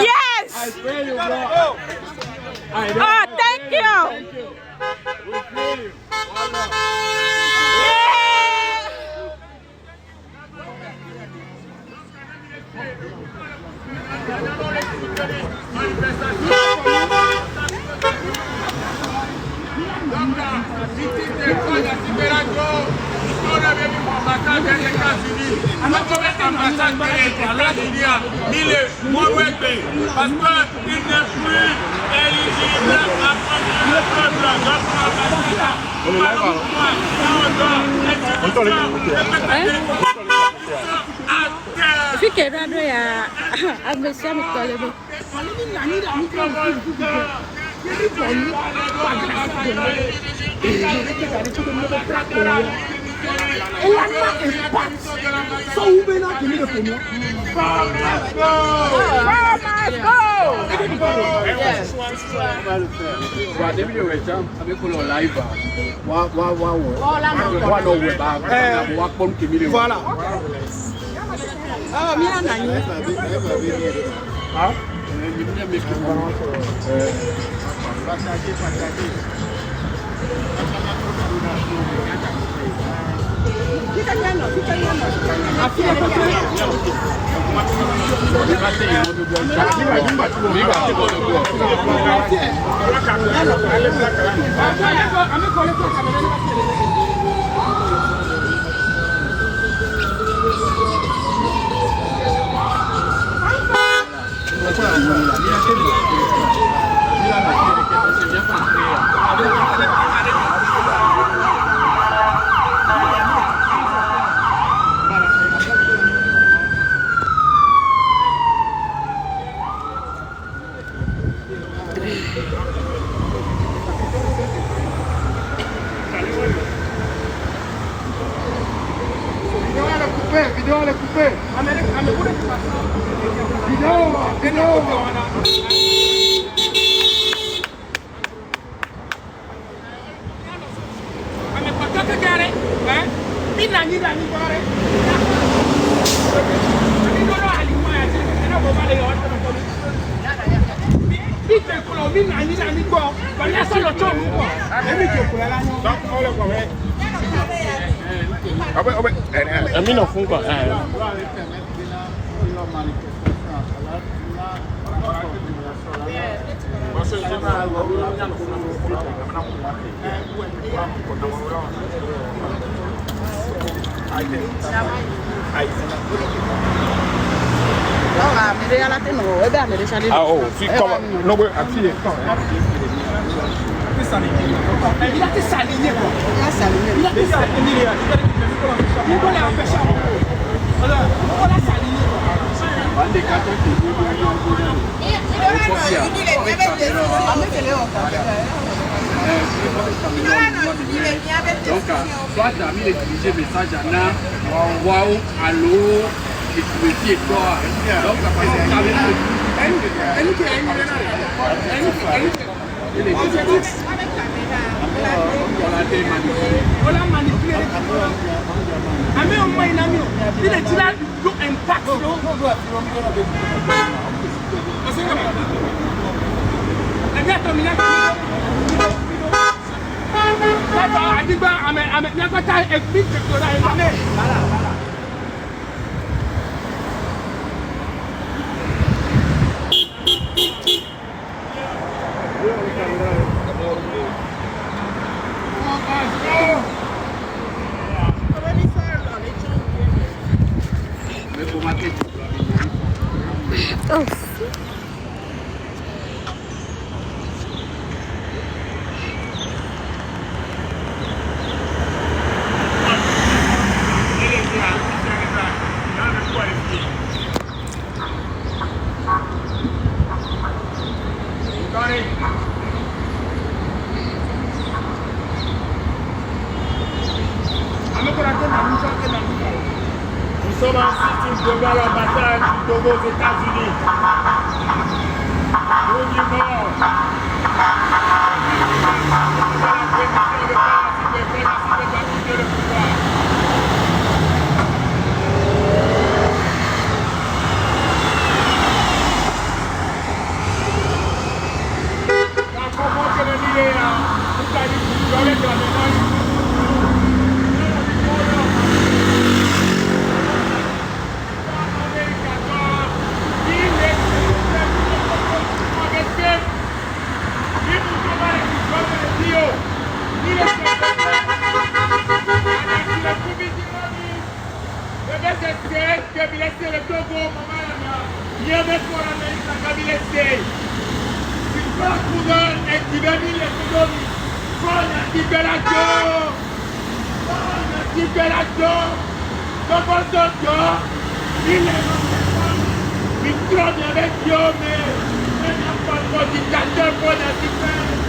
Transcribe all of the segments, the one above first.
Yes! Oh, thank you! Donc, soit tu as mis les dirigés messages à Nam, waouh, allô, et tu me dis et toi. Donc, après, tu as on a manipulé. Mais au moins, il a mis. Il est là, do impact. Oh. sommes ensuite devant l'ambassade du Togo aux États-Unis. Nous vivons dans la permission de faire le pouvoir. Comment que le milieu a tout à l'heure dans les mémoires. Le Togo, il y a des fois l'Amérique, la Kabilesé. Il faut courir et qui veut dire les Togomis. Quand il y a qui fait la gueule, il il trône avec Dieu, mais il n'y a pas de dictateur pour la différence.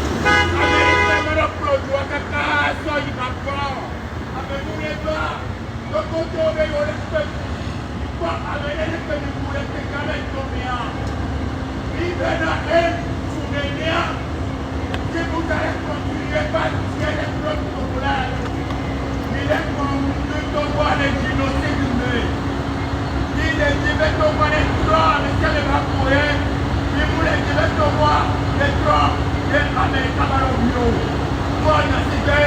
L'Amérique me reproduit à caca, ça il m'a pas. Avec nous les gars, le côté où on respecte. Avec les que nous voulons que avec combien. Il va dans elle, sous les liens. Si vous allez continuer par les peuples populaires, il est comme nous devons les innocents du monde. Il est dit que nous devons les trois, mais c'est le va courir. Il voulait dire que nous devons les trois, les Américains dans le bureau. Moi, on a cité,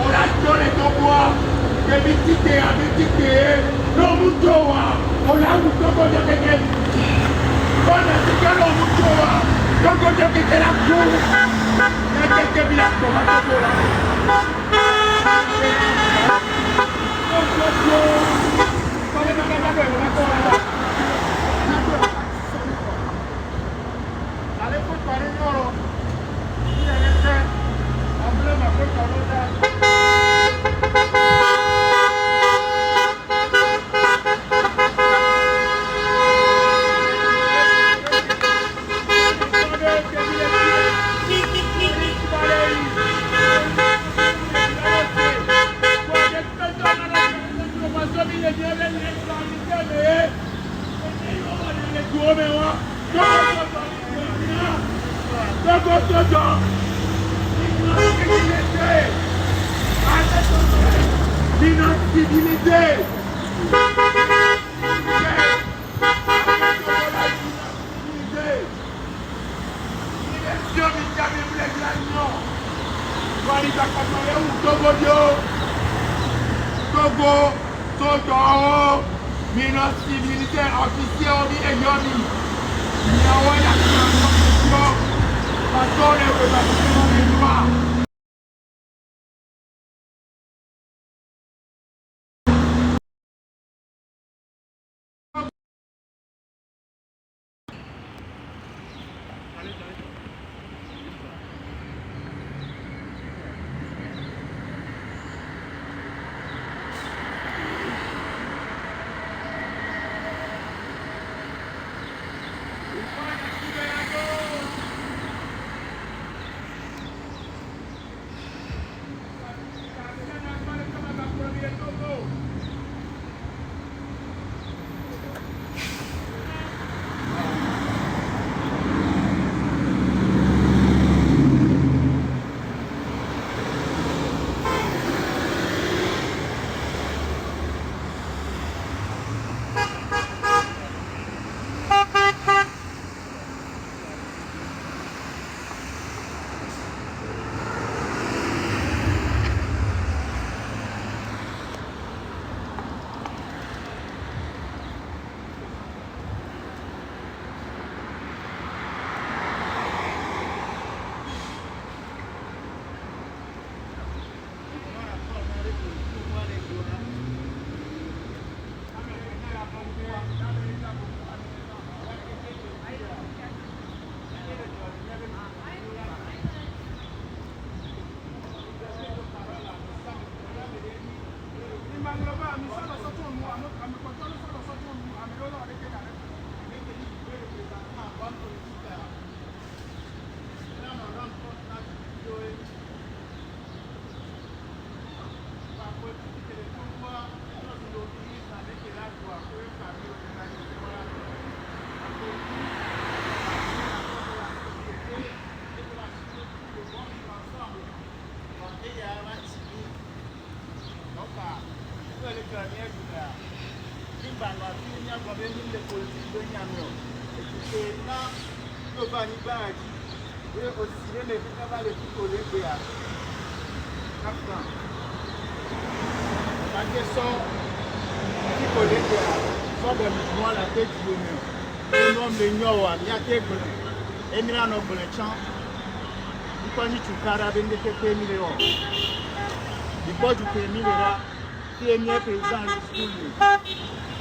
on a donné ton bois, des mitiqués à mitiqués, non, Moutoua, on a eu Togo de Kéké. On a cité le Moutoua, Togo de Kéké la cour. Il y a quelques villages comme à Togo là. Allez, faut parler d'or. Il y a des faits. Emblème à côté de l'autre. Togo, Togo, minus civilité, officier, omi et yomi. Il y a un accident, parce qu'on est reparti des droits.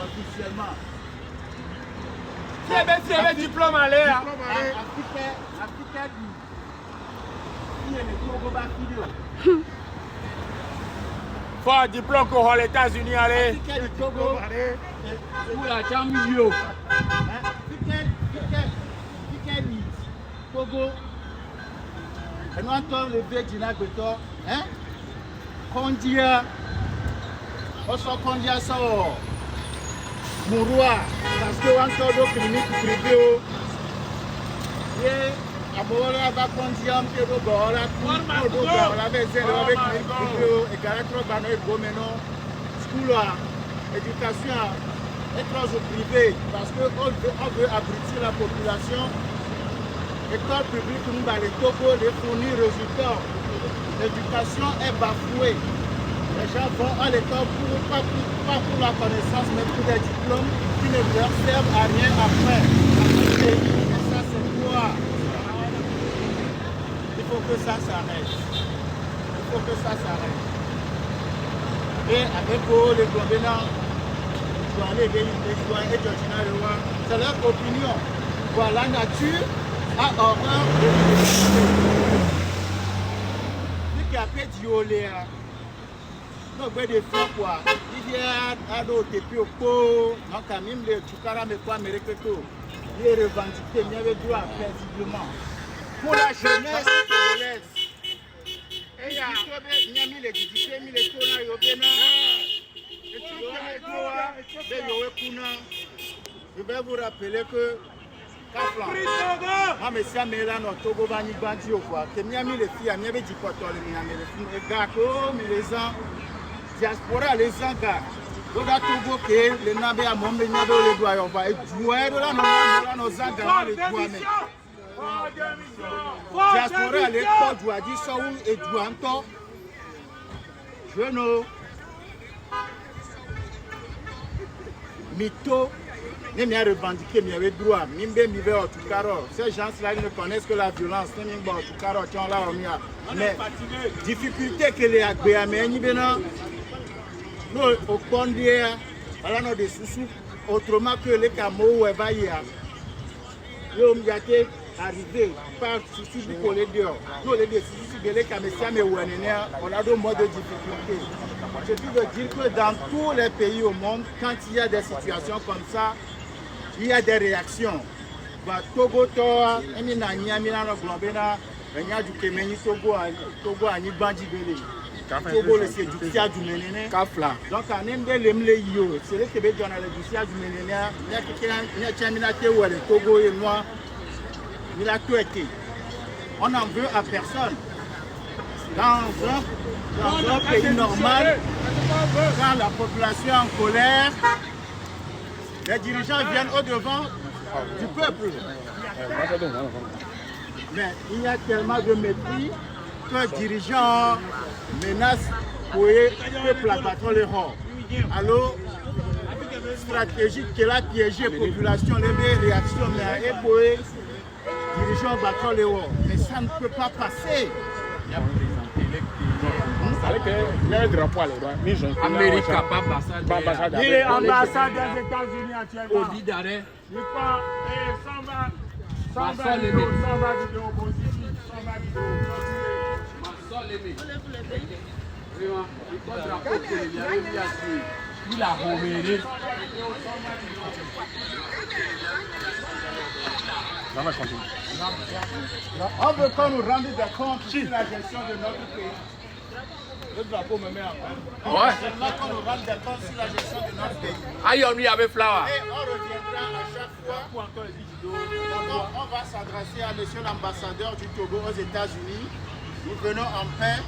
officiellement. Tu avais diplôme à l'air. Faut un diplôme pour les États-Unis aller. Pour la Chambre. Togo. Et nous entendons le vieux Dina Beto. Hein? Kondia. Oso Kondia ça. Mouroua. Parce que on entend le clinique privé. Et Abola va Kondia, on peut le voir. On avait zéro avec clinique privé. Et Galatro Bano et Gomeno. School, éducation. Étranger privé. Parce qu'on veut abrutir la population. L'école publique nous va les Togo les fournir résultats. L'éducation est bafouée. Les gens vont à l'école pas pour la connaissance, mais pour des diplômes qui ne leur servent à rien après. Et ça, c'est quoi? Il faut que ça s'arrête. Il faut que ça s'arrête. Et avec vous, les gouvernants, c'est leur opinion. Voilà la nature. Ah, horreur de après Dioléa. Non, mais des fois quoi. Il y a d'autres depuis au pot. Donc, quand même, les Tukara me quoi, mais que tout. Il est revendiqué, il y avait droit paisiblement. Pour la jeunesse congolaise. Et il y a mis les difficultés, mis les tours, je vais vous rappeler que ah mais ça mais là notre Togo va n'y bandi au quoi que miami les filles miami avait dit quoi toi les gars comme les gens diaspora les gens gars donc à Togo que les nabé à mon mais nabé les doigts on va jouer là nos gens gars les doigts mais diaspora les quoi doit dire ça où et doit encore je know mytho. Même a revendiqué, mais il y avait droit. Ces gens-là ne connaissent que la violence. Mais difficulté que les Agbéamés, nous, au Condé, nous des sous autrement que les Camo ou Evaïa. Nous sommes arrivés par sous du collège dehors. Nous, les sous de l'Écamécia, mais on a deux modes de difficulté. Je veux dire que dans tous les pays au monde, quand il y a des situations comme ça, il y a des réactions. Togo, Toa, Eminania, Milano, Globena, Renia du Kemeni, Togo, Ani Bandi Bele. Togo, le Séducia du Ménéné. Kafla. Donc, on aime bien les yo. C'est le Québec qui a le Séducia du Ménéné. Il y a quelqu'un qui a le Togo et moi. Il a tout été. On n'en veut à personne. Dans un pays normal, quand la population est en colère, les dirigeants viennent au-devant du peuple. Mais il y a tellement de mépris que les dirigeants menacent pour le peuple à battre les rangs. Alors, stratégique qu'elle a piégé la population, les réactions, mais pour les dirigeants battre les rangs. Mais ça ne peut pas passer. Il y a un drapeau à l'endroit. Amérique, pas ambassadeur. Il est ambassade des États-Unis actuellement. Audi d'arrêt. Il part et 120 vidéos positifs. 120 vidéos. Il a remis. On veut qu'on nous rende des comptes sur la gestion de notre pays. Le drapeau me met en main. Ouais. C'est là qu'on nous rende des comptes sur la gestion de notre pays. Aïe, on y avait flower. Et on reviendra à chaque fois. D'abord, on va s'adresser à monsieur l'ambassadeur du Togo aux États-Unis. Nous venons en paix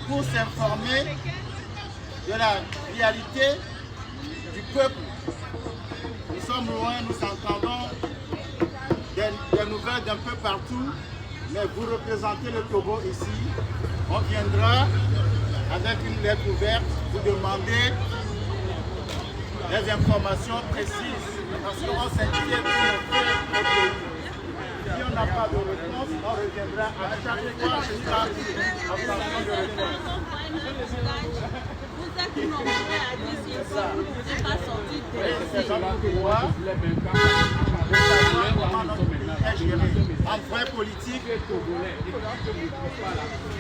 pour s'informer de la réalité du peuple. Nous sommes loin, nous entendons des nouvelles d'un peu partout, mais vous représentez le Togo ici. On viendra avec une lettre ouverte, vous demander des informations précises, parce qu'on s'inquiète pour notre pays. Si on n'a pas de réponse, on reviendra à chaque fois jusqu'à l'obtention de réponse. Vous êtes nombreux à dire si vous ne pouvez pas sortir de C'est notre droit de savoir comment notre pays est géré. En vrai politique,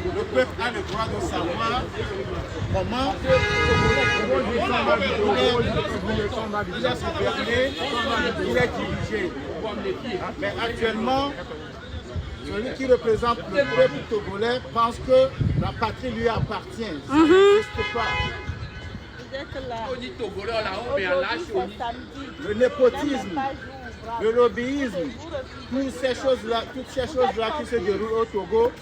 le peuple a le droit de savoir comment il est gouverné, il est dirigé. Mais actuellement, celui qui représente le peuple togolais pense que la patrie lui appartient. Ça n'existe pas. Vous êtes là. Aujourd'hui, c'est samedi. Le népotisme, le lobbyisme, toutes ces choses-là qui se déroulent au Togo,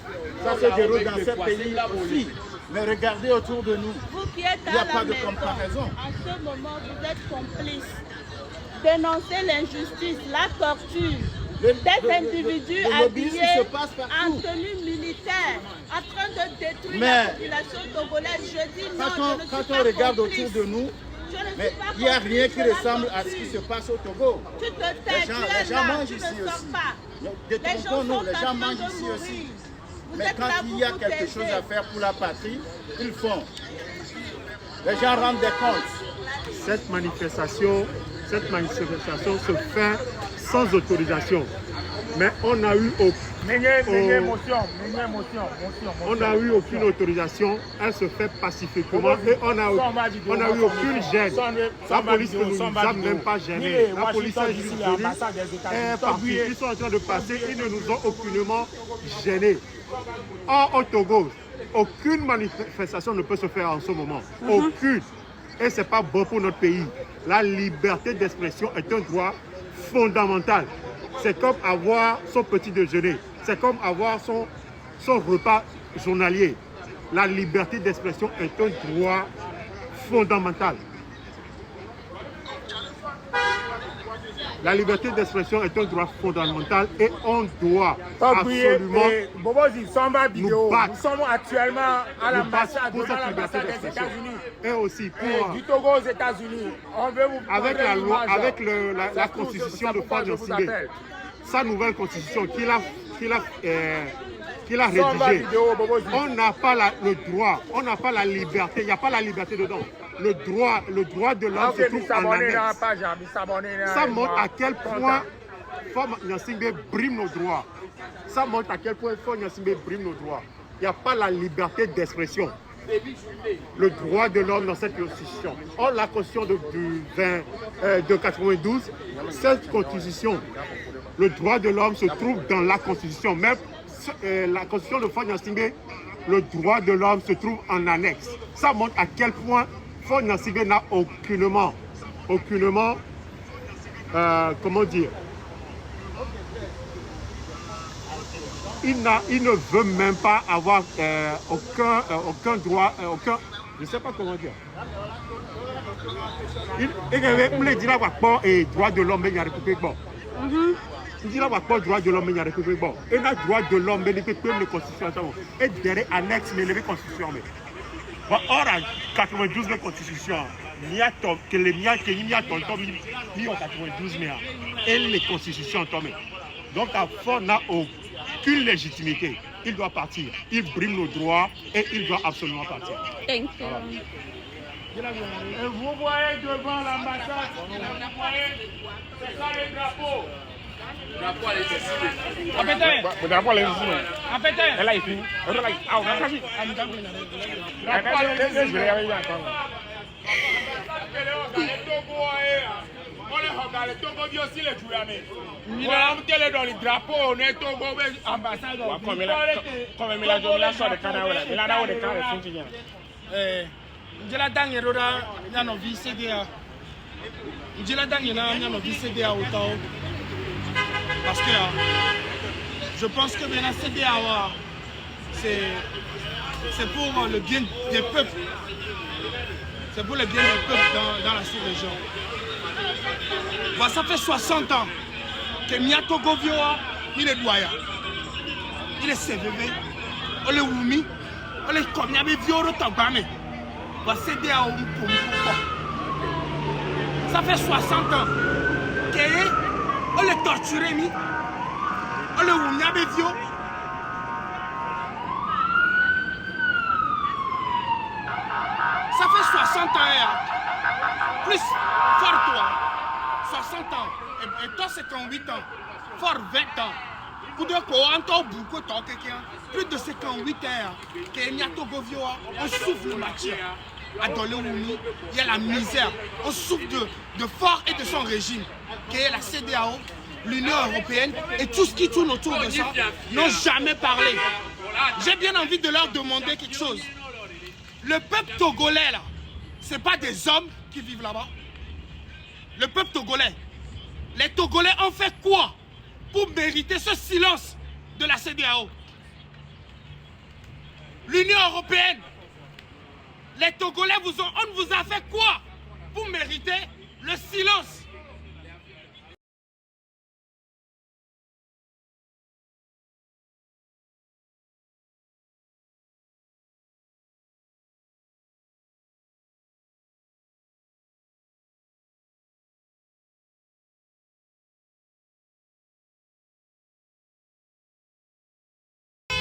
ça se déroule dans ces pays aussi. Mais regardez autour de nous, Vous qui êtes il n'y a à la pas de maison, comparaison. en ce moment, vous êtes complices. Dénoncez l'injustice, la torture des individus le lobbyisme habillés se passe partout. en tenue militaire, en train de détruire Mais la population togolaise. Je dis non, je ne suis Quand pas on regarde complice. autour de nous, Je ne suis mais pas il n'y a complice rien qui de la ressemble à ce torture. qui se passe au Togo. Tu te tais, Les tu gens es là, mangent tu ici ne sors aussi. pas. Détrompons-nous, les gens en train mangent de ici mourir. aussi. Vous Mais êtes quand là il pour y a vous quelque taire. chose à faire pour la patrie, ils font. Les gens rendent des comptes. Cette manifestation se fait sans autorisation. Mais on a eu aucune autorisation. Elle se fait pacifiquement et on a eu aucune gêne. La police ne nous a même pas gênés. La police est juste venue, est partie. Ils sont en train de passer, ils ne nous ont aucunement gênés. Or, au Togo, aucune manifestation ne peut se faire en ce moment. Aucune. Et ce n'est pas bon pour notre pays. La liberté d'expression est un droit fondamental. C'est comme avoir son petit déjeuner. C'est comme avoir son repas journalier. La liberté d'expression est un droit fondamental. La liberté d'expression est un droit fondamental et on doit absolument nous battre. Nous sommes actuellement à l'ambassade pour cette liberté des d'expression. États-Unis. Et aussi pour Du Togo aux États-Unis. On veut vous avec montrer la loi, l'image. avec la constitution de Ford Gnassingbé, sa nouvelle constitution qu'il a rédigée, on n'a pas le droit, on n'a pas la liberté, il n'y a pas la liberté dedans. Le droit de l'homme se trouve en annexe. Ça montre à quel point Ford Gnassingbé brime nos droits. Ça montre à quel point Ford Gnassingbé brime nos droits. Il n'y a pas la liberté d'expression. Le droit de l'homme dans cette constitution. Or, la constitution de 92, cette constitution, le droit de l'homme se trouve dans la constitution. Même la constitution de Ford Gnassingbé, le droit de l'homme se trouve en annexe. Ça montre à quel point Ford Gnassingbé n'a aucunement, comment dire, il ne veut même pas avoir aucun droit, je ne sais pas comment dire. Il dit là et droit de l'homme, il y a république bon. Il dit là droit de l'homme, il y a république bon. Et le droit de l'homme, il y a une constitution. Et derrière annexe, mais les constitutions. Or, en 92, la constitution, il y a que les miens qui y a ton tome, il y a 92 mais et les constitutions tombent. Donc, à fond, n'a aucune légitimité. Il doit partir. Il brime nos droits et il doit absolument partir. Thank you. Et vous voyez devant l'ambassade, vous voyez, c'est ça le drapeau. Le drapeau à l'état. Le drapeau à l'état. Elle a été. On les Togo dit aussi les Djouyamé. On est dans le drapeau, on est Togo, ambassadeur. Comme il a de Canada, il a de Canada. Njela dange roda nyano VCDA. Njela dange na nyano VCDA autant. Parce que je pense que bien la CDA c'est pour le bien des peuples. C'est pour le bien du peuple dans la sous-région. Voilà, ça fait 60 ans que Miato Govioa, il est doyen. Il est CVV. On est Wumi. On est comme Yabe Vioro Togame. On va céder à Oumpoum. Ça fait 60 ans qu'on est torturé. On est Wumi Yabe Vioro. Ça fait 60 ans, plus fort toi, 60 ans, et toi 58 ans, fort 20 ans. Plus de 58 ans, que Niato Govioa, on souffre de matière. À Doléoumi, il y a la misère. On souffre de fort et de son régime, qui est la CEDEAO, l'Union européenne, et tout ce qui tourne autour de ça, n'ont jamais parlé. J'ai bien envie de leur demander quelque chose. Le peuple togolais, là, ce n'est pas des hommes qui vivent là-bas. Le peuple togolais, les Togolais ont fait quoi pour mériter ce silence de la CEDEAO? L'Union européenne, les Togolais, on vous a fait quoi pour mériter le silence?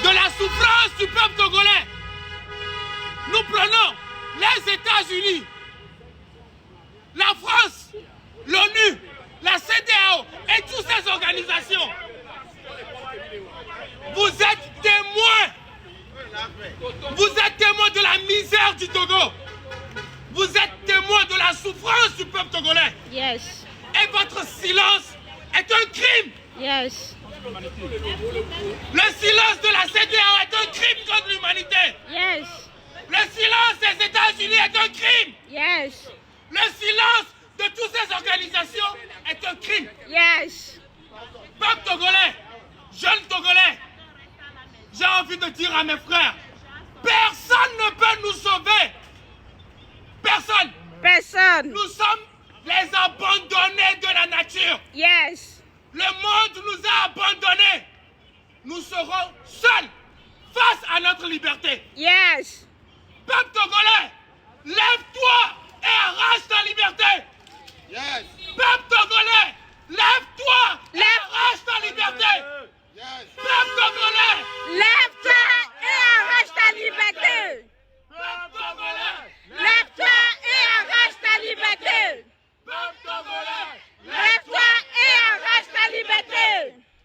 De la souffrance du peuple togolais, nous prenons les États-Unis, la France, l'ONU, la CEDEAO et toutes ces organisations. Vous êtes témoins. Vous êtes témoins de la misère du Togo. Vous êtes témoins de la souffrance du peuple togolais. Yes. Et votre silence est un crime. Yes. Le silence de la CEDEAO est un crime contre l'humanité. Yes. Le silence des États-Unis est un crime. Yes. Le silence de toutes ces organisations est un crime. Yes. Peuple togolais, jeunes togolais, j'ai envie de dire à mes frères, personne ne peut nous sauver. Personne. Personne. Nous sommes les abandonnés de la nature. Yes. Le monde nous a abandonnés. Nous serons seuls face à notre liberté. Yes. Peuple togolais, lève-toi et arrache ta liberté. Yes. Peuple togolais, lève-toi et arrache ta liberté. Yes. Peuple togolais, Lève-toi et arrache ta liberté. peuple togolais, Lève-toi et arrache ta liberté. peuple togolais, Lève-toi et arrache ta liberté.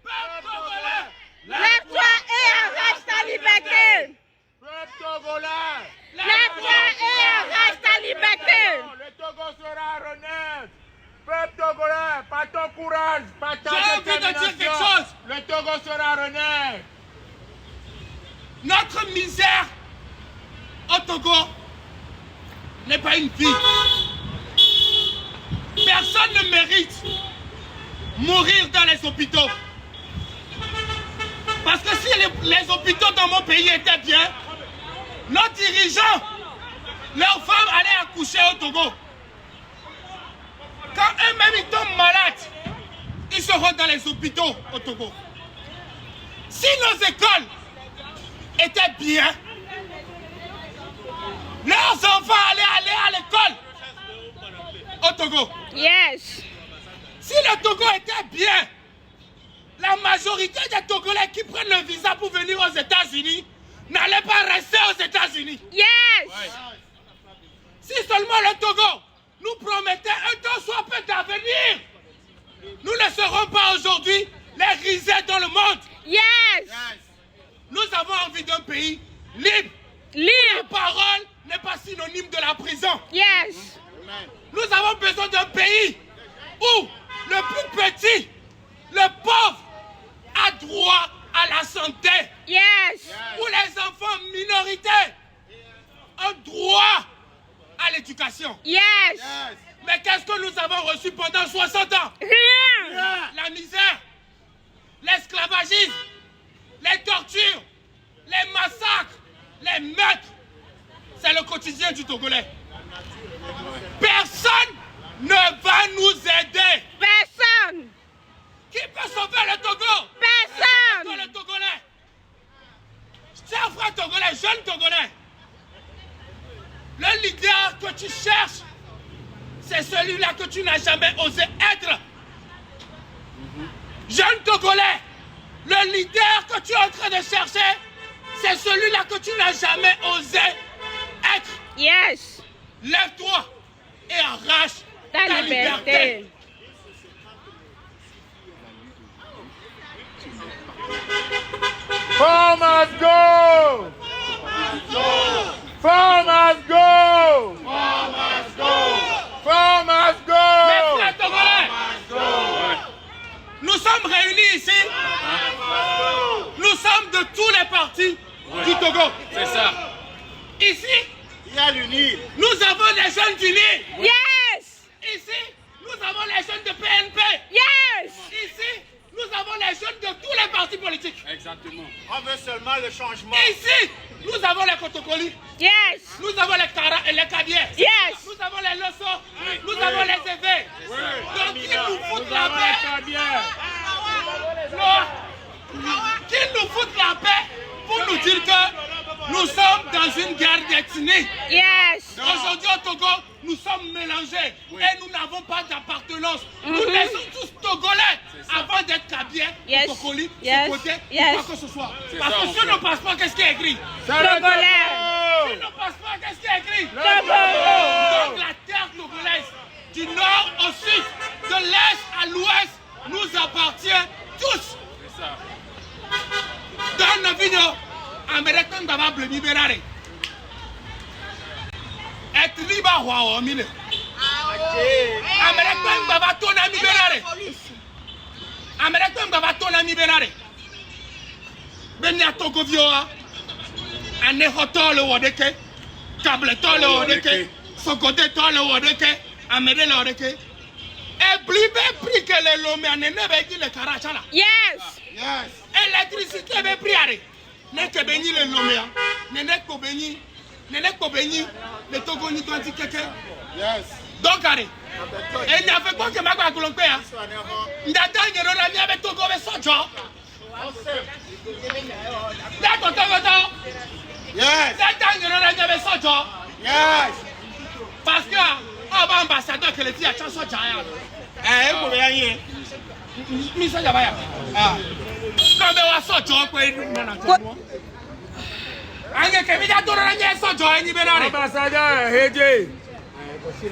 peuple togolais, Lève-toi et arrache ta liberté. Peuple togolais, Lève-toi et arrache ta liberté. le Togo sera renaître. Peuple togolais, pas ton courage, pas ta J'ai envie de dire détermination. quelque chose. Le Togo sera renaître. notre misère au Togo n'est pas une vie. Personne ne mérite mourir dans les hôpitaux. Parce que si les hôpitaux dans mon pays étaient bien, nos dirigeants, leurs femmes allaient accoucher au Togo. Quand eux-mêmes ils tombent malades, ils seront dans les hôpitaux au Togo. Si nos écoles étaient bien, leurs enfants allaient aller à l'école au Togo. Yes. Si le Togo était bien, la majorité des Togolais qui prennent le visa pour venir aux États-Unis n'allaient pas rester aux États-Unis. Yes. Si seulement le Togo nous promettait un temps soit peu d'avenir, nous ne serons pas aujourd'hui les risés dans le monde. Yes. Nous avons envie d'un pays libre. La Libre. parole n'est pas synonyme de la prison. Yes. Nous avons besoin d'un pays où le plus petit, le pauvre, a droit à la santé. Yes. Où les enfants minoritaires ont droit à l'éducation. Yes. Mais qu'est-ce que nous avons reçu pendant 60 ans? Rien. La misère, l'esclavagisme, les tortures, les massacres, les meurtres. C'est le quotidien du Togolais. Personne ne va nous aider. Personne. Qui peut sauver le Togo? Personne. Le Togolais. Chers frères Togolais, jeunes Togolais, le leader que tu cherches, c'est celui-là que tu n'as jamais osé être. Jeune Togolais, le leader que tu es en train de chercher, c'est celui-là que tu n'as jamais osé être. Yes. Lève-toi et arrache Ta liberté. Farmers go! Farmers go! Farmers go! Mes frères Togolais, nous sommes réunis ici. Nous sommes de tous les partis du Togo. C'est ça. Ici, Il y a l'UNI. nous avons des jeunes d'UNI. Yes. Ici, nous avons les jeunes de PNP. Yes. Ici, nous avons les jeunes de tous les partis politiques. Exactement. On veut seulement le changement. Ici, nous avons les Kotokoli. Yes. Nous avons les Kara et les Kadiens. Yes. Nous avons les Losso. Nous avons les Évé. Donc, qui nous foutent la paix. Qui nous foutent la paix pour nous dire que nous sommes dans une guerre d'ethnie. Yes. Aujourd'hui au Togo, nous sommes mélangés et nous n'avons pas d'appartenance. Nous sommes tous Togolais avant d'être Kabiens, Yes. Tokoli, Yes. Sokoté, Yes. quoi que ce soit. Parce que sur nos passeports, qu'est-ce qui est écrit? Togolais. Sur nos passeports, qu'est-ce qui est écrit? Togo. Donc la terre togolaise, du nord au sud, de l'est à l'ouest, nous appartient tous. C'est ça. Dans nos vidéos, Américain d'abord le libérer. Être libre à mille. Américain d'abord ton ami libérer. Américain d'abord ton ami libérer. Benya Togo vioa. Anehoto le wodeke. Tableto le wodeke. Sokoteto le wodeke. Américain le wodeke. Et blibe pris que les lomé à nene begi le karachala. Yes. Yes. Électricité be pris à ne que béni le lomé. Nene ko béni. Nene ko béni. Le Togo ni toi keke. Yes. Donc allez. Et il n'y avait pas que ma quoi colombe ya. Ndata ngero na mi avec Togo be sojo. D'accord Togo. Yes. Ndata ngero na mi avec sojo. Yes. Parce que on va ambassadeur que les filles a chanson jaya. Ko be yan mi soja ba ya. Ah. Quand be wa sojo ko na to. Anye ke mi da doro na nye sojo eni be na re. Ambassadeur Heje.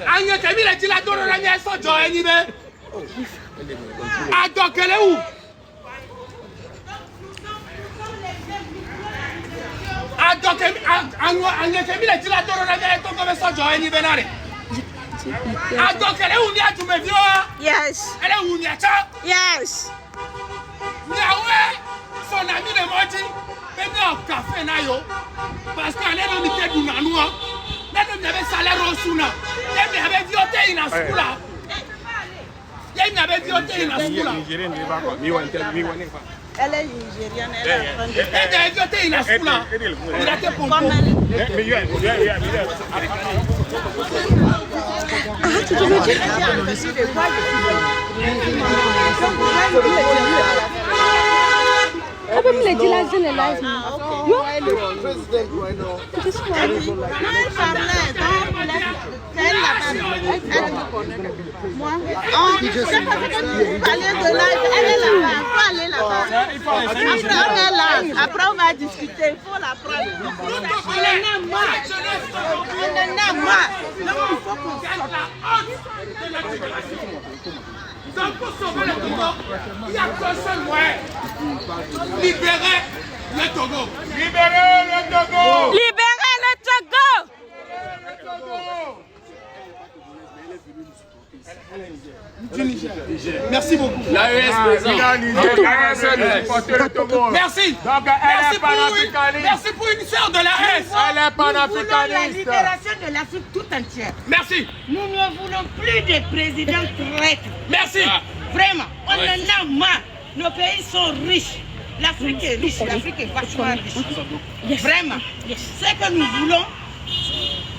Anye ke mi le ti la doro na nye sojo eni be. Adokele où? Anye ke mi le ti la doro na nye to ko be sojo eni be na re. Adokele où ni atume vio? Yes. Elle où ni acha? Yes. Yahweh, son ami de Moti, venu au café nayo, parce qu'elle est dans l'unité du Nanoua, même il y avait salaire au Souna, même il y avait vioté une ascoula. Il y avait vioté une ascoula. Elle est nigérienne, elle est en train de faire. Elle avait vioté une ascoula. Il a été pour Comme elle. Tu veux dire? Comme il dit la jeune est là. Moi, aller de là, elle est là-bas, il faut aller là-bas. Après, on est là, après on va discuter, il faut la prendre. On en a marre. On en a marre. Donc il faut qu'on sorte. Donc pour sauver le Togo, il n'y a qu'un seul moyen. Libérer le Togo. Libérez le Togo. Libérez le Togo. Merci beaucoup. L'AES présent. Merci. Donc elle est panafricaniste. Merci pour une sœur de la S. Elle est panafricaniste. La libération de l'Afrique tout entière. Merci. Nous ne voulons plus de présidents traîtres. Merci. Vraiment, on en a marre. Nos pays sont riches. L'Afrique est riche, l'Afrique est vachement riche. Vraiment. Ce que nous voulons,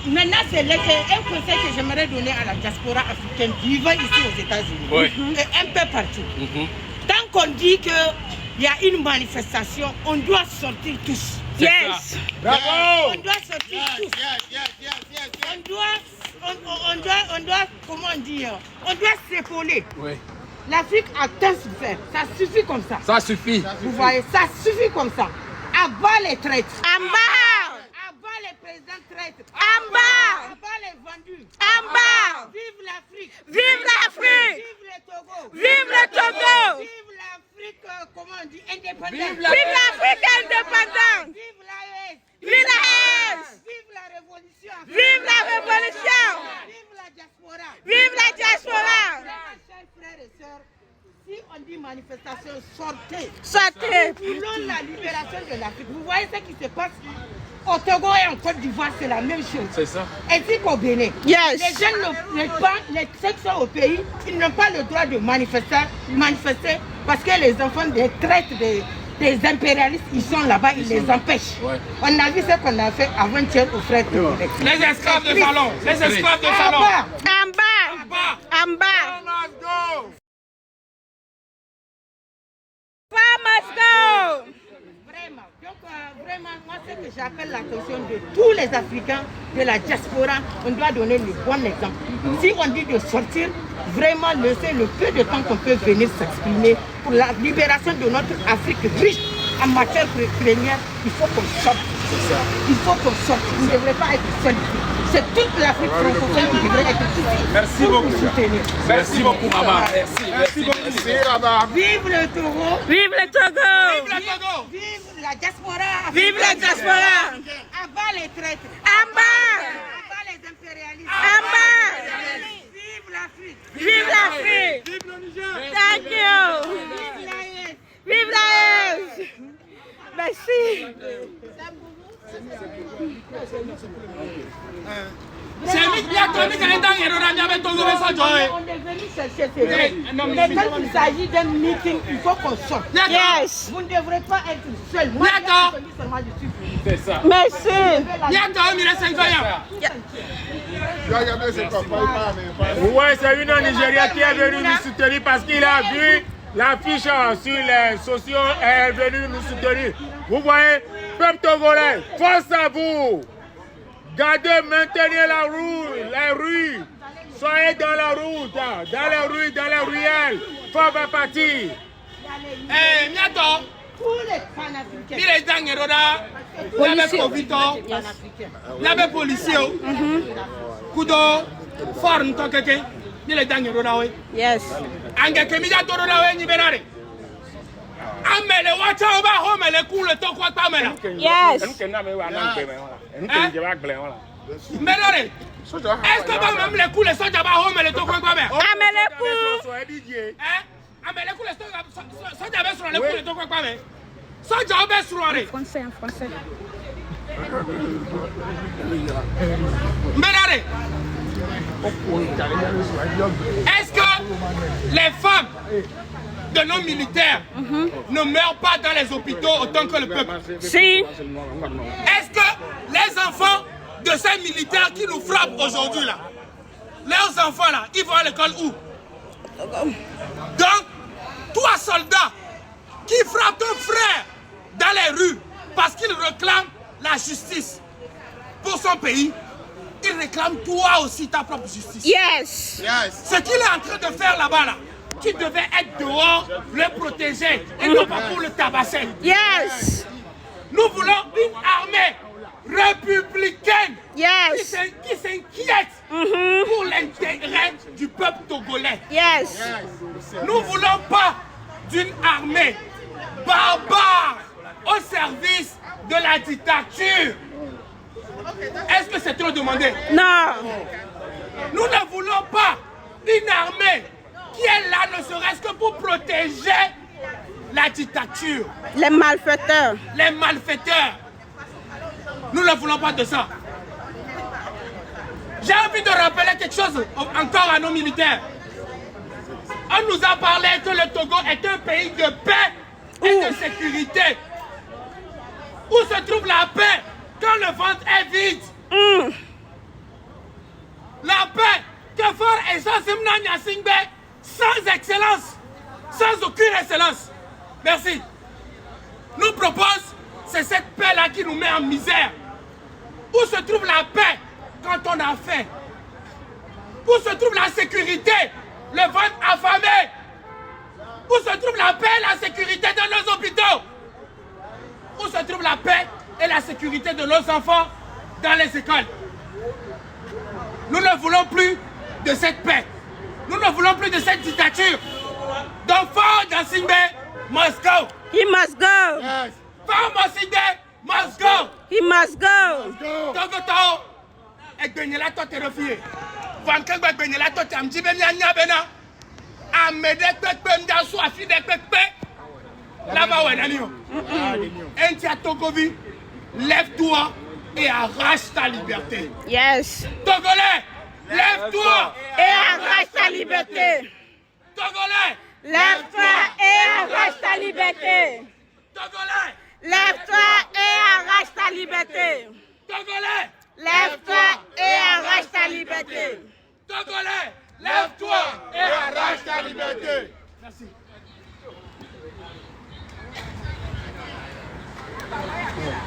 maintenant, c'est un conseil que j'aimerais donner à la diaspora africaine vivant ici aux États-Unis et un peu partout. Tant qu'on dit qu'il y a une manifestation, on doit sortir tous. Yes. Bravo. On doit sortir tous. On doit, comment dire, on doit s'épauler. L'Afrique a tant souffert. Ça suffit comme ça. Ça suffit. Vous voyez, ça suffit comme ça. À bas les traîtres. En bas. À bas les présidents traîtres. En bas. À bas les vendus. En bas. Vive l'Afrique. Vive l'Afrique. Vive le Togo. Vive le Togo. Vive l'Afrique, comment on dit, indépendante. Vive l'Afrique indépendante. Vive l'AES. Vive l'AES. Vive la révolution. Vive la révolution. Vive la diaspora. Vive la diaspora. Chers frères et sœurs, si on dit manifestation, sortez. Sortez. Voulons la libération de l'Afrique. Vous voyez ce qui se passe au Togo et en Côte d'Ivoire, c'est la même chose. C'est ça. Ainsi qu'au Bénin. Yes. Les jeunes ceux qui sont au pays, ils n'ont pas le droit de manifester parce que les enfants des traites des impérialistes, ils sont là-bas, ils les empêchent. On a vu ce qu'on a fait avant-hier aux frères togolais. Les esclaves de salon. Les esclaves de salon. En bas. En bas. Must go. Vraiment. Donc, vraiment, moi, ce que j'appelle l'attention de tous les Africains de la diaspora, on doit donner le bon exemple. Si on dit de sortir, vraiment laisser le peu de temps qu'on peut venir s'exprimer pour la libération de notre Afrique riche en matière première, il faut qu'on sorte. Il faut qu'on sorte. Vous ne devrez pas être seul. C'est toute l'Afrique francophone qui devrait être ici. Merci beaucoup. Merci beaucoup, maman. Merci beaucoup. Vive le Togo. Vive le Togo. Vive le Togo. Vive la diaspora. Vive la diaspora. À bas les traîtres. En bas. À bas les impérialistes. En bas. Vive l'Afrique. Vive l'Afrique. Vive le Niger. Thank you. Vive l'AES. Vive l'AES. Merci. C'est bien qu'on est dans les Togo. On est venu chercher ces vrai. Mais quand il s'agit d'un meeting, il faut qu'on sorte. Yes. Vous ne devrez pas être seul. Moi, seulement je suis venu. C'est ça. Merci. Oui, c'est une Nigérien qui est venu nous soutenir parce qu'il a vu l'affiche sur les sociaux et est venu nous soutenir. Vous voyez, peuple togolais, force à vous. Gardez, maintenez les rues. Soyez dans la route, dans les rues, dans les ruelles. Faut faire partie. Eh, Miato. Tous les panafricains. Il est dans les rodas. Il y avait Covito. Il y avait policier. Kudo. Fort, nous sommes quelqu'un. Il est dans les rodas, oui. Yes. Ange Kemija Torola, oui, Nibérare. Amele, Wachaoba, Home, les coups, le toc, quoi, Pamela. Yes. Méloré. Est-ce que même les coups, les soldats, Home, les toc, quoi, Pamela. Amele pou. Amele, les coups, les soldats, sur les coups, les toc, quoi, Pamela. Soldats, sur les Français, en français. Méloré. Est-ce que les femmes de nos militaires ne meurent pas dans les hôpitaux autant que le peuple? Si. Est-ce que les enfants de ces militaires qui nous frappent aujourd'hui là, leurs enfants là, ils vont à l'école où? Donc, toi soldat qui frappe ton frère dans les rues parce qu'il réclame la justice pour son pays, il réclame toi aussi ta propre justice. Yes. Ce qu'il est en train de faire là-bas, là, tu devais être dehors, le protéger et non pas pour le tabasser. Yes. Nous voulons une armée républicaine Yes. qui s'inquiète pour l'intérêt du peuple togolais. Yes. Nous ne voulons pas d'une armée barbare au service de la dictature. Est-ce que c'est trop demandé? Non. Nous ne voulons pas une armée qui est là ne serait-ce que pour protéger la dictature. Les malfaiteurs. Les malfaiteurs. Nous ne voulons pas de ça. J'ai envie de rappeler quelque chose encore à nos militaires. On nous a parlé que le Togo est un pays de paix et de sécurité. Où se trouve la paix quand le ventre est vide? La paix que fort et sans excellence, sans aucune excellence. Merci. Nous propose, c'est cette paix-là qui nous met en misère. Où se trouve la paix quand on a faim? Où se trouve la sécurité? Le ventre affamé. Où se trouve la paix et la sécurité de nos hôpitaux? Où se trouve la paix et la sécurité de nos enfants dans les écoles? Nous ne voulons plus de cette paix. Nous ne voulons plus de cette dictature. Donc, fort dans Singbe must go. He must go. Yes. Fort dans Singbe must go. He must go. Togoto, Egbenyela tote refie. Vankegbe Egbenyela tote amjibe nyanya bena. Amede kpekpe mdasu afi de kpekpe. Là-bas, ouais, Daniel. Entia Togovi, lève-toi et arrache ta liberté. Yes. Togolais, lève-toi et arrache ta liberté. Togolais, lève-toi et arrache ta liberté. Togolais, lève-toi et arrache ta liberté. Togolais, lève-toi et arrache ta liberté. Togolais, lève-toi et arrache ta liberté. Merci.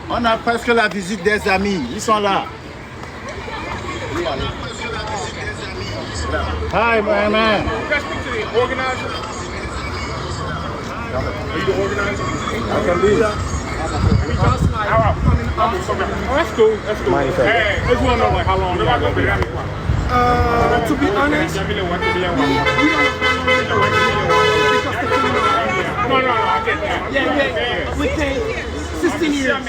On a presque la visite des amis. Ils sont là. Hi, my man. Can I speak to the organizer? Are you the organizer? I can be. Oh, that's cool. That's cool. Hey, I just want to know like how long y'all gonna be there. To be honest, No, I get that. yeah. We came 16 years.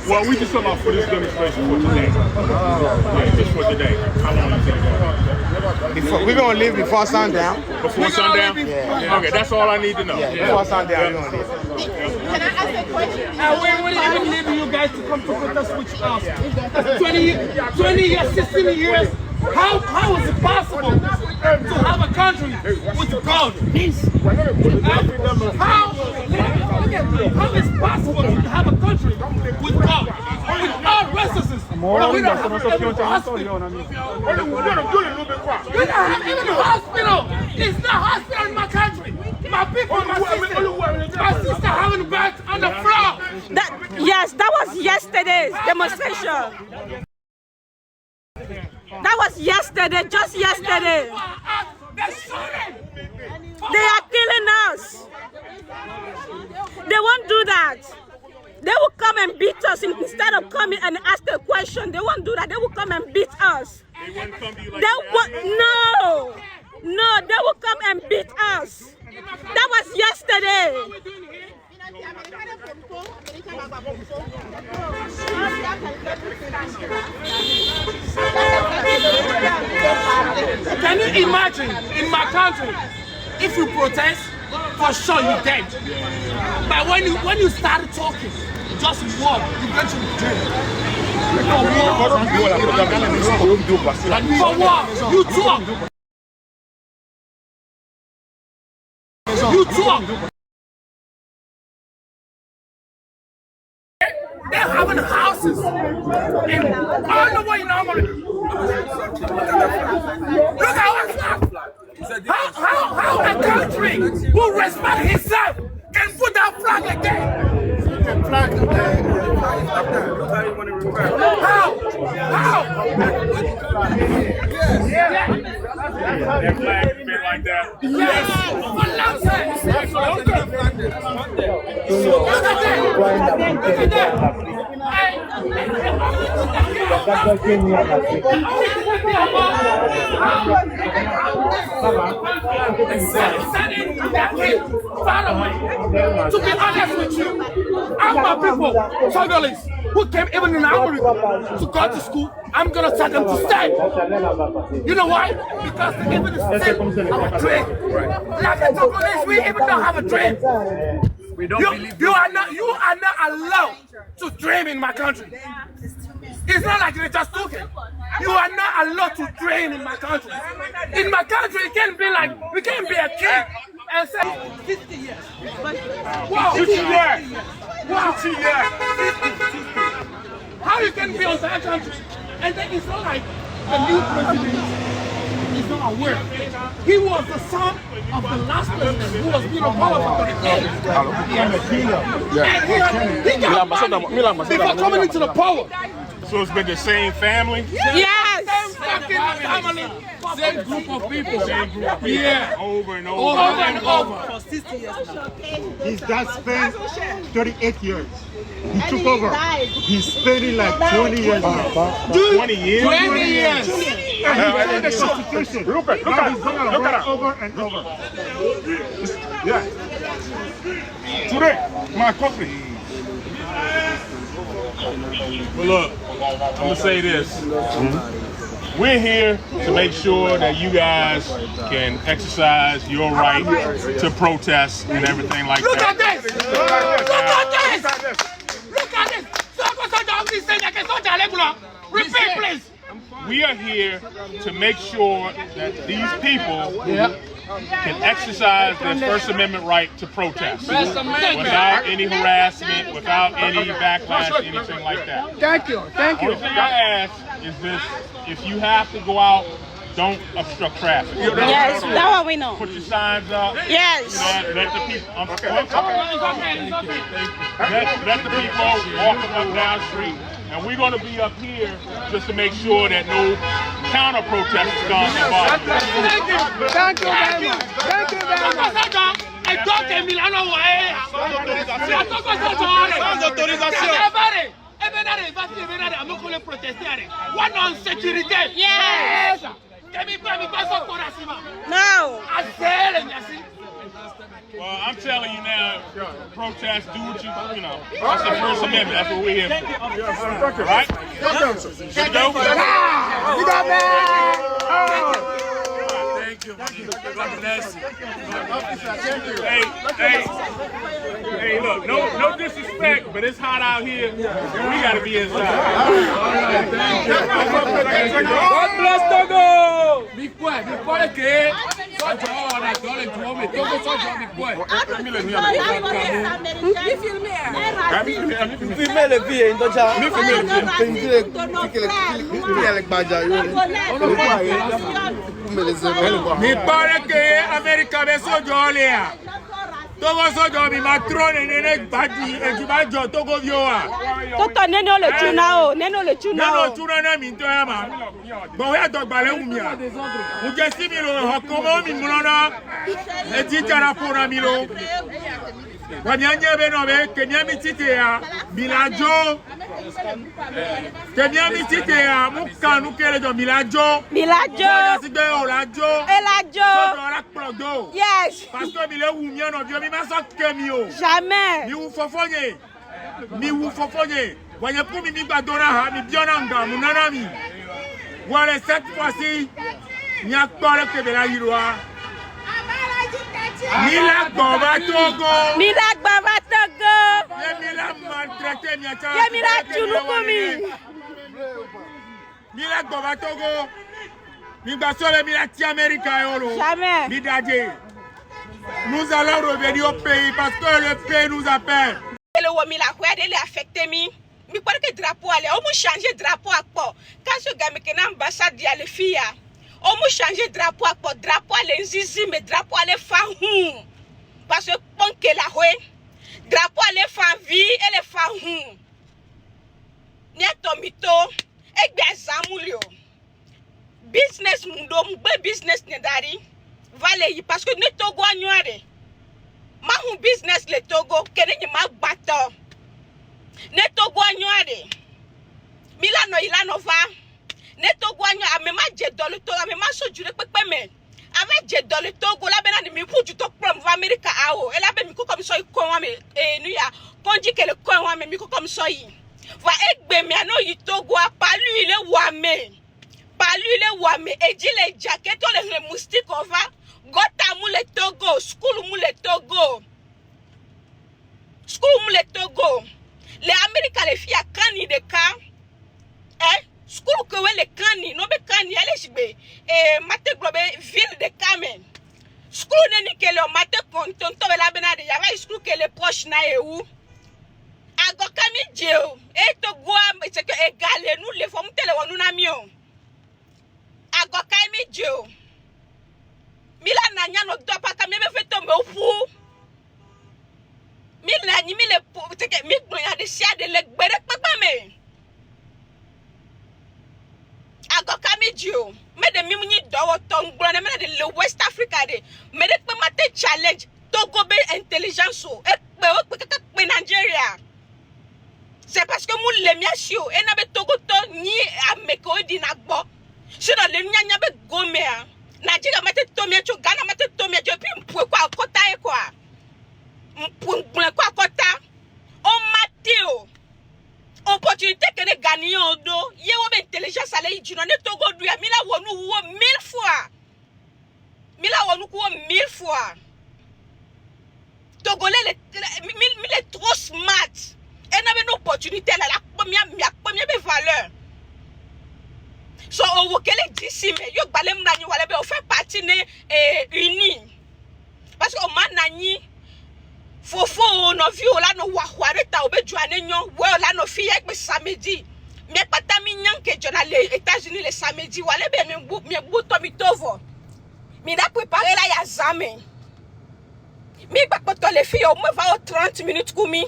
Well, we just come out for this demonstration for today. Yeah, just for today. How long you think? We're going to leave before sundown. Before sundown? Yeah. Okay, that's all I need to know. Yeah, before sundown, we're going to leave. Can I ask a question? We didn't even need you guys to come to protest with us. 20 years, 16 years. How is it possible to have a country with God? How is it possible to have a country with God? With all races? We don't have even a hospital. We don't have even a hospital. It's not hospital in my country. My people, my sister having birth on the floor. Yes, that was yesterday's demonstration. That was yesterday, just yesterday. They are killing us. They won't do that. They will come and beat us instead of coming and ask a question. They won't do that. They will come and beat us. They wouldn't come to you like No, they will come and beat us. That was yesterday. Can you imagine in my country, if you protest, for sure you're dead. But when you start talking, just walk, you're going to be dead. For what? You talk. You talk. They're having houses in all the way in America. Look how it's how a country who respect himself can put that flag again. How? that flag been like that. Yes. Look at that. To be honest with you, I'm my people, Togolese, who came even in America to go to school, I'm going to tell them to stay. You know why? Because they even still have a dream. Like the Togolese, we even don't have a dream. We don't believe you are not allowed to dream in my country. It's not like they just took it. You are not allowed to dream in my country. In my country, it can't be like, we can't be a king and say 50 years. Wow. 50 years. Wow. 50 years. How you can be on that country? And then it's not like the new president is not aware. He was the son of the last president who was being in power for 38 years. Before coming into the power. So it's been the same family? Yes. Same fucking family. Same group of people. Same group of people. Yeah. Over and over. Over and over. For 60 years now. His dad spent 38 years. He took he over. died. He's spending like 20 years now. 20 years? 20 years. And he's in the Constitution. Look at that. Over and over. Yeah. Today, my country. Well, look, I'm going to say this. We're here to make sure that you guys can exercise your right to protest and everything like Look that. at this! Look at this! Look at this! Repeat, please! We are here to make sure that these people can exercise their First Amendment right to protest without any harassment, without any backlash, anything like that. Thank you. Thank The you. only thing I ask is this: if you have to go out, don't obstruct traffic. Yes, that one we know. Put your signs up. Yes. Let the people. Let the people walk up down the street. And we're going to be up here just to make sure that no counter protesters come and bother. Thank you very much. Thank you very much. Sans autorisation. Yes. No. Well, I'm telling you now, protest, do what you know. That's the First Amendment. That's what we're here for. Right? Should we go? Thank you. God bless you. Hey, look, no disrespect, but it's hot out here, and we gotta be inside. God bless Togo. Mi quoi que on adore les droits, mais Togo sont droits, mi quoi. Filmer les filles, donc ça. Mi pare que America be sojo le a. Togo sojo mi matrone nene badi ejibajo Togo vioa. Toto neno le tuna o, neno le tuna Neno o. tuna na mi to ama. Bo we adogbale umia. Uje si mi lo hokomo mi mulona. Eti tara pona mi lo. Wanyanye be no be kenya mi tite ya bilajo. Kenya mi tite ya mukanu kele do bilajo. Bilajo. Si be olajo. Elajo. Sojo rak plodo. Yes. Parce que mi le wumia no bio mi ma so kemi o. Jamais. Mi wu fofonye. Mi wu fofonye. Wanye pou mi gbadora ha mi biona nga munana mi. Wale cette fois-ci ni akpore ke be la yiroa. Mila Baba Togo. Mila Baba Togo. Mila maltraité Miata. Mila Tunukumi. Mila Baba Togo. Mila Sole Mila Ti America Yolo. Jamais. Midadje. Nous allons revenir au pays parce que le pays nous appelle. Le Womila Kwade le affecté mi. Mi crois que drapeau allait. On m'a changé drapeau à quoi? Quand ce gars me kena ambassade ya le fille. On m'a changé drapeau à quoi? Drapeau à l'enzizi, mais drapeau à l'effahou. Parce que bon que la ouais. Drapeau à l'effavi et l'effahou. Nia tomito. Et bien zamulio. Business mundo, mbe business nedari. Vale parce que ne Togo anuare. Ma hu business le Togo, kene ni ma bato. Ne Togo anuare. Milano ilano va. Ne Togo anu amema je dans le Togo amema so jure pepe me. Ave je dans le Togo la bena ni mi pu du to prom va America ao. E la be mi ko comme so ko wa me nu ya. Konji ke le ko wa me mi ko comme so yi. Va egbe mi ano yi Togo a palu ile wa me. Palu ile wa me eji le jacket o le moustique on va. Gota mu le Togo, school mu le Togo. School mu le Togo. Les Américains les filles à Kani de Ka. School que les Kani, non be Kani allez chibe. Mate globe ville de Kamen. School ne ni que le mate konton to la benade ya va school que les proches na e où. Ago kami jeo. Et Togo c'est que égal nous les femmes tele wonu na mio. Ago kami jeo. Mila nanya no do pa ka me be fait tomber au fou. Mila ni mile pour te que mi no ya de sia de le gbere papa me. Ago kami dio. Me de mi munyi do tonglo na me de le West Africa de. Me de pe mate challenge Togo be intelligence o. E pe Nigeria. C'est parce que mou le mia chio e na be Togo to ni ameko di na gbo. Si dans le nya be gomea. Nigeria mate tomia cho Ghana mate tomia cho puis mpwe kwa kota e kwa. Mpwe kwa kota. O mateo. Opportunité que les gagnants do ye wo be intelligence ale jino ne Togo du ya mila wonu wo 1000 fois. Mila wonu ko 1000 fois. Togolais il est trop smart. Et n'a pas d'opportunité là la première valeur. So o kele d'ici mais yo balem na ni wala be o fait partie ne uni. Parce que o man nani fofo no vi o la no wa ta o be juane nyon we o la no fi ek be samedi. Mais pata mi nyan ke jona les États-Unis les samedi wala be me buto mi tovo. Mi da préparer la ya zame. Mi ba poto les filles au moins va au 30 minutes koumi.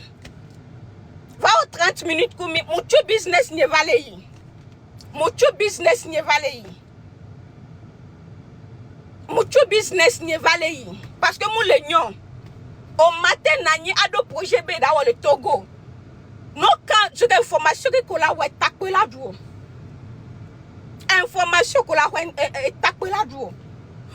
Va au 30 minutes koumi mucho business ne vale yi. Mucho business ne vale yi. Mucho business ne vale yi. Parce que mou le nyon au matin nani ado projet be da le Togo. Non quand je information que la ouais takwe la dou. Information que la ouais takwe la dou.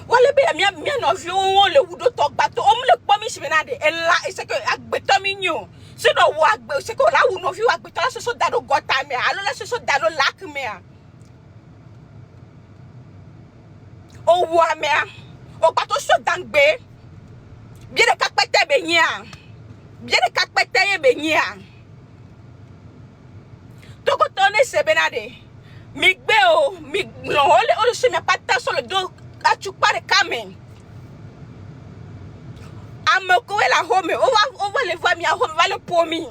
Wale be mi no vi o le wudo tok bato o le pomi sibenade e la e se que agbeto mi nyo. Se no wo agbe se que la wu no vi agbeto la so dado gota me alo la so dado lak me. O wa me o bato so dangbe. Bien de kakpete be nya. Bien de kakpete be nya. Toko tone sebenade. Mi gbe o mi no o se me pata sur le dos. A tu pas de camen. Amoko la home. On va le voir mi a home va le pomi.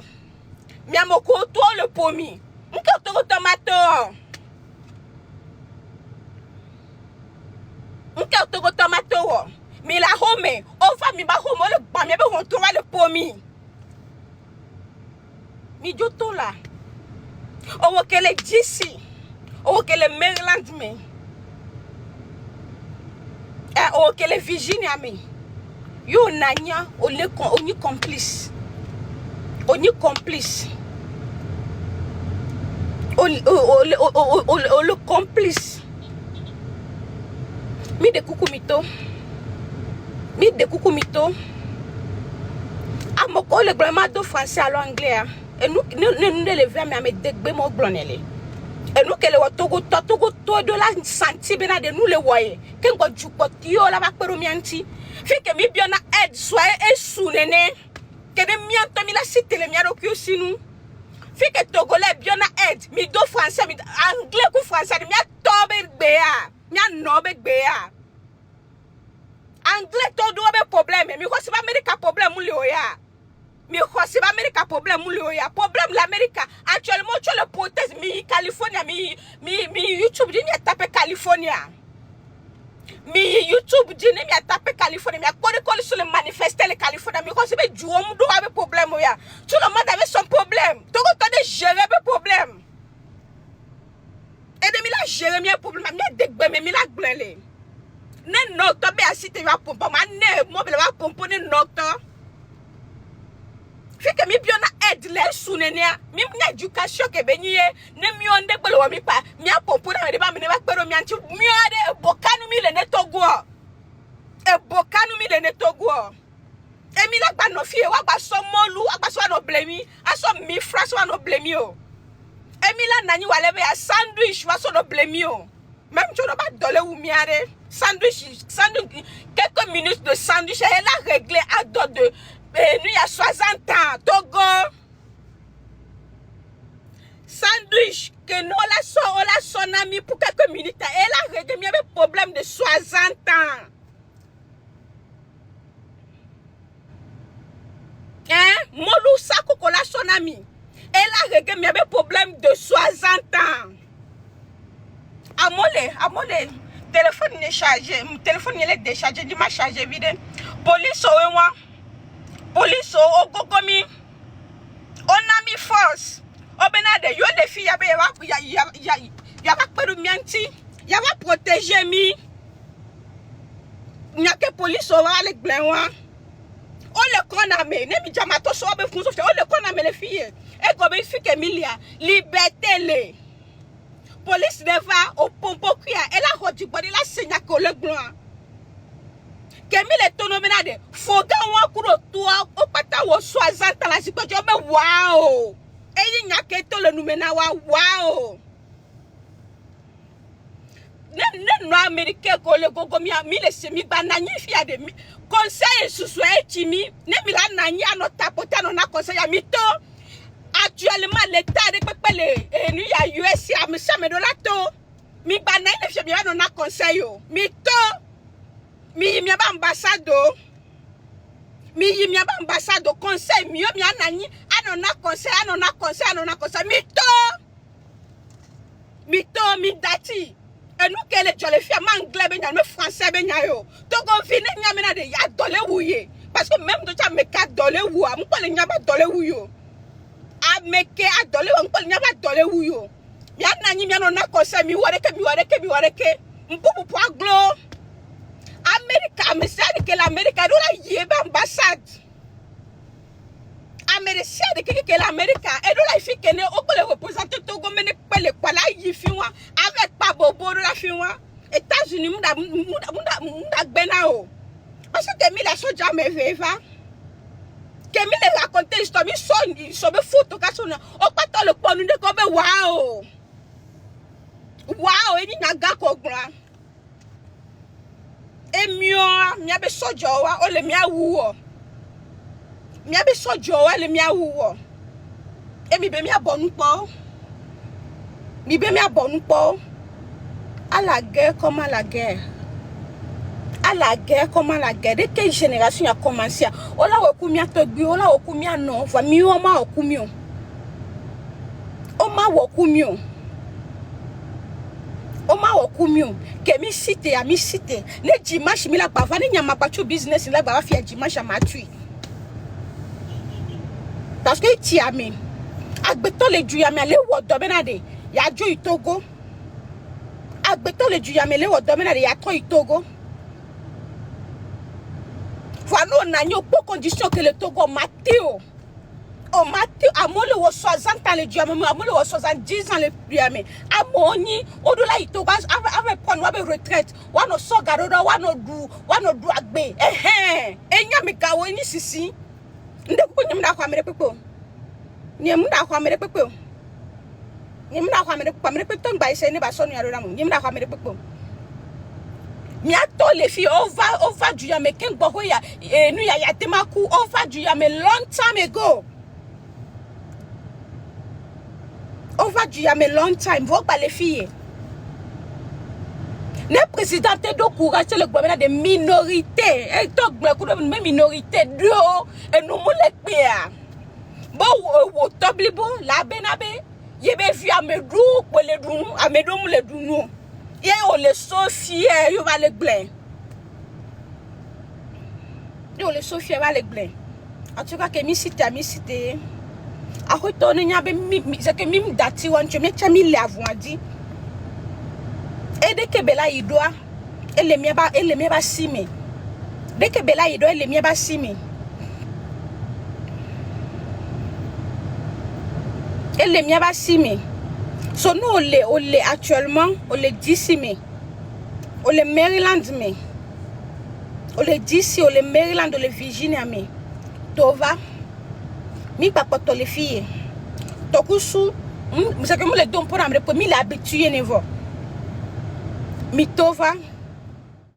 Mi amoko to le pomi. Nka to tomato. Nka to tomato. Mi la home. On va mi ba home le ba mi be on to va le pomi. Mi joto la. O wo kele DC. O wo kele Maryland me. O que les Virginia me yo nanya oni complice oni complice le complice mi de kukumito amoko le vraiment do français à l'anglais et nous le verbe mais degbe mo blonele. Et nous que le Togo de la santi bena de nous le voyez. Qu'un go jukotio la va perumianti. Fait que mi bien na aide soit et sounene. Que de mianto mi la cité le miaro qui aussi nous. Fait que Togolais bien na aide. Mi do français mi anglais ku français mi a tobe bea. Mi a nobe bea. Anglais to do be problème. Mi ko se ba America problème le oya. Mais c'est pas l'Amérique problème ou le problème l'Amérique actuellement tu le proteste mi California mi YouTube dit mi tapé California mi YouTube dit mi tapé California mi a quoi sur le manifester le California mais quand c'est du homme do avec problème ya tout le monde avait son problème tout le monde gérer le problème et de mi la gérer mi problème mi degbe mi la gblele ne no to be asite va pompa ma ne mo be va pomper ne no to. Fait que mi bien aide les sounenia mi éducation que benye ne mi onde gbelo mi pa mi apompo na me ba mi ne ba gbero mi anti mi ade bokanu mi le ne Togo e bokanu mi le ne Togo e mi la gba no fie wa gba so molu agba so no blemi aso mi France wa no blemi o e mi la nani wale be a sandwich wa so no blemi o même tu no ba dole ou mi ade sandwich quelques minutes de sandwich elle a réglé à dos de nous il y a 60 ans, Togo. Sandwich, que nous on la son ami pour quelques minutes. Elle a réglé un problème de 60 ans. Hein? Molou Sako qu'on a son ami. Elle a réglé un problème de 60 ans. Amole. téléphone n'est chargé, mon téléphone il est déchargé, il m'a chargé vide. Police au moi. Police au gogomi. On a mis force. Au benade, yo les filles, y a pas de mianti, y a pas protéger mi. N'y a que police au avec blanc. On le connaît, ne mi jamato so be fun so fait, on le connaît les filles. Et comme il fait que Milia, liberté les. Police deva au pompo kuya, elle a rodi body la senya ko le blanc. Kemi le tono menade, foga wa kuro toi, o pata wo 60 la siko jo be wow. E nya ke to le numena wa wow. Ne no américain ko le gogo mi le semi banani fi ade mi conseil susu e chimi ne mi la nani ano tapota no na conseil ya mi to actuellement l'état de pepele e nu ya USA mi chame do la to mi banani le fi mi no na conseil yo mi to mi ba ambassade mi ba ambassade conseil mi yo mi anani ano na conseil mi to mi dati. Et nous qui les filles anglais ben me français ben yo to go vini nyamena de ya dole wuye parce que même to me ka dole wu am ko le nyaba dole wuyo a me ke a dole wu ko le nyaba dole wuyo ya na nyi mi no na conseil mi wore ke mpupu po aglo America me say que l'Amérique do la yeba ambassade Américain de que l'Amérique et do la fi que ne o ko le représenter Togo me ne pele kwa la yi fi wa avec pas bobo la fi wa États-Unis muda benao parce que mi la soja me veva que mi le raconter histoire mi so be photo ka so na o pato le ponu de ko be wow e ni na ga ko gba e mi o mi abe soja wa o le mi awu mi abe sojo wa le mi awuwo e mi be mi abonu po à la guerre comme à la guerre dès que génération a commencé on la okumia togbi on la okumia non va mi o ma okumio que mi cité ne dimanche mi la bava ne nyama pacho business la bava fi dimanche ma tui. Parce que tu as mis agbeto le juyame le wodo benade ya jo itogo agbeto le juyame le wodo benade ya to itogo voilà on a eu pour condition que le Togo Mathéo amole wo 60 ans le juyame amole wo 70 ans le juyame amoni odola itogo avec prendre avec retraite wano sogaro wano du agbe enya me gawo ni sisi nde ko nyam da kwa mere pepo nyam da kwa mere pepo ton ba ise ni ba so nu ya mu nyam da kwa mere pepo mi ato les filles on va du yame ken gbo ya nu ya temaku on va du yame long time vous pas les filles les présidents de courage c'est le gouvernement des minorités et donc les minorités do et nous moulek pia bon wo toblibo la benabe yebe fi amedu pele dunu amedu mule dunu ye o le sofie yo va le glen yo le sofie va le glen en tout cas que mi cité a retourner nya be c'est que mi dati wan tu me chami le avandi et dès que bela idoa ele mi ba simi dès que bela idoa ele mi ba simi ele mi ba simi so nous on le actuellement on le d'ici mais on le Maryland mais on le d'ici on le Maryland on le Virginia mais tova mi papa to les filles to kusu c'est que moi le don pour me mi l'habitué niveau mi tova